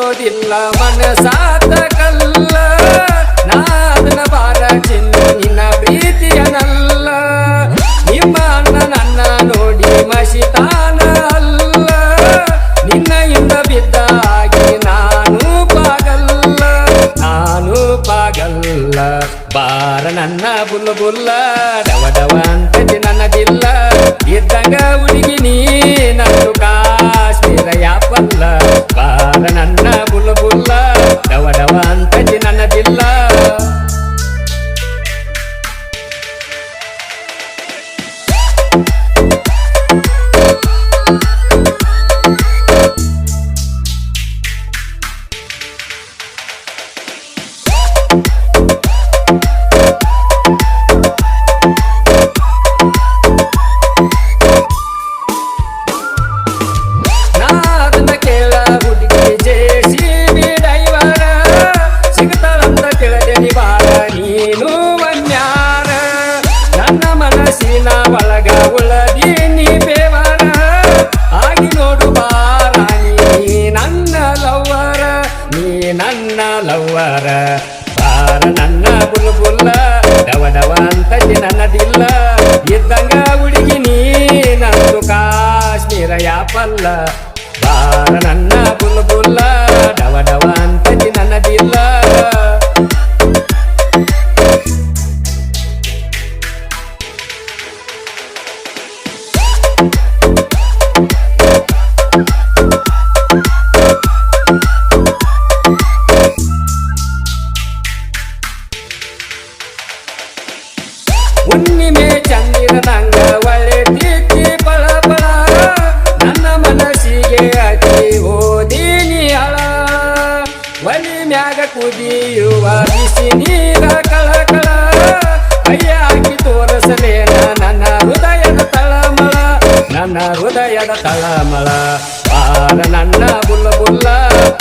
ಬಿಡೋದಿಲ್ಲ ಮನಸಾತ ಕಲ್ಲ ನಾದನ ಬಾರ ಚಿನ್ನು ನಿನ್ನ ಪ್ರೀತಿಯನಲ್ಲ ನಿಮ್ಮ ಅಣ್ಣ ನನ್ನ ನೋಡಿ ಮಸಿತಾನ ಅಲ್ಲ ನಿನ್ನೆಯಿಂದ ಬಿದ್ದಾಗಿ ನಾನು ಪಾಗಲ್ಲ ಬಾರ ನನ್ನ ಬುಲ್ಲ ಬುಲ್ಲ ಡವ ಡವ ಅಂತಜಿ ನನ್ನದಿಲ್ಲ ಇದ್ದಂಗ ಹುಡುಗಿ ನೀ ನಂದು ಕಾಶ್ಮೀರ ಯಾಪಲ್ಲ ಬಾರ ನನ್ನ ಬುಲ್ಲ ಬುಲ್ಲ ಡವ ಡವ ಅಂತಜಿ ನನ್ನದಿಲ್ಲ ಮನಸ್ಸಿನ ಒಳಗ ಉಳದೀನಿ ಬೇವರ ಆಗಿ ನೋಡು ಬಾರ ನೀ ನನ್ನ ಲವ್ವರ ಬಾರ ನನ್ನ ಬುಲ್ ಬುಲ್ಲ ಡವ ಡವ ಅಂತಜಿ ನನ್ನದಿಲ್ಲ ಇದ್ದಂಗ ಹುಡುಗಿ ನೀ ನಂದು ಕಾಶ್ಮೀರ ಯಾಪಲ್ಲ ಬಾರ ನನ್ನ ಬುಲ್ ಬುಲ್ಲ ಡವ ಡವ ಅಂತಜಿ ನನ್ನದಿಲ್ಲ ಹುಣ್ಣಿಮೆ ಚಂದಿರನಂಗ ಒಳ್ಳೆ ತಿತ್ತಿ ಪಳ ಪಳ ನನ್ನ ಮನಸ್ಸಿಗೆ ಅತಿ ಓದೀನಿ ಅಳ ಒಲಿ ಮ್ಯಾಗ ಕುದಿಯುವ ಬಿಸಿ ನೀರ ಕಳಕಳ ಕೈಯ ಹಾಕಿ ತೋರಿಸಲೇನ ನನ್ನ ಹೃದಯದ ತಳಮಳ ಬಾರ ನನ್ನ ಬುಲ್ಲ ಬುಲ್ಲ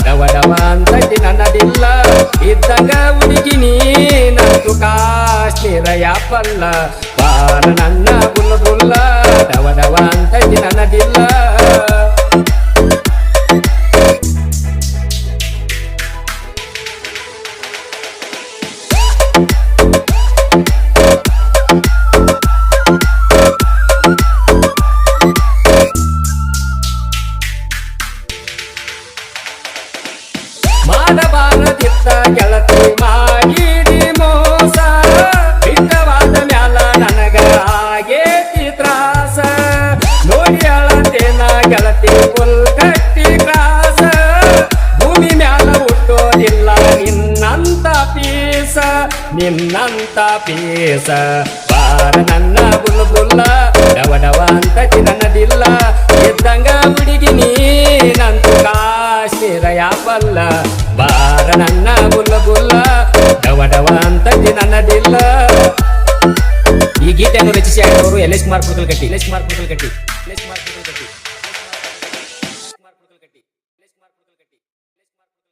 ಡವ ಡವ ಅಂತಜಿ ನನ್ನದಿಲ್ಲ ಇದ್ದಂಗ ಹುಡುಗಿ ನೀ ನಂದು ಕಾಶ್ಮೀರ ಯಾಪಲ್ಲ ಬಾರ ನನ್ನ ಬುಲ್ಲ ಬುಲ್ಲ ಡವ ಡವ ಅಂತಜಿ ನನ್ನದಿಲ್ಲ ಮಾಡಬಾರದಿತ್ತ ಗೆಳತಿ ಮಾಡಿದಿ ಮೋಸ ಬಿಟ್ಟವಾದ ಮ್ಯಾಲ ನನಗ ಆಗೇತಿ ತ್ರಾಸ ನೋಡಿ ಅಳತೇನ ಗೆಳತಿ ಫುಲ್ ಕಟ್ಟಿ ಕ್ರಾಸ ಭೂಮಿ ಮ್ಯಾಲ ಹುಟ್ಟೋದಿಲ್ಲ ನಿನ್ನಂತ ಪೀಸ ಬಾರ ನನ್ನ ಬುಲ್ಲ ಬುಲ್ಲ ಡವ ಡವ ಅಂತಜಿ ನನ್ನದಿಲ್ಲ ಇದ್ದಂಗ ಹುಡುಗಿ ನೀ ನಂದು ಕಾಶ್ಮೀರ ಯಾಪಲ್ಲ ಬಾರ ನನ್ನ ಬುಲ್ಲ ಬುಲ್ಲ ಡವ ಡವ ಅಂತಜಿ ನನ್ನದಿಲ್ಲ. ಈ ಗೀತೆಯನ್ನು ರಚಿಸಿ ಆಡಿದವರು ಎಲ್ ಎಸ್ ಕುಮಾರ್ ಕುಟಲ್ಕಟ್ಟಿ.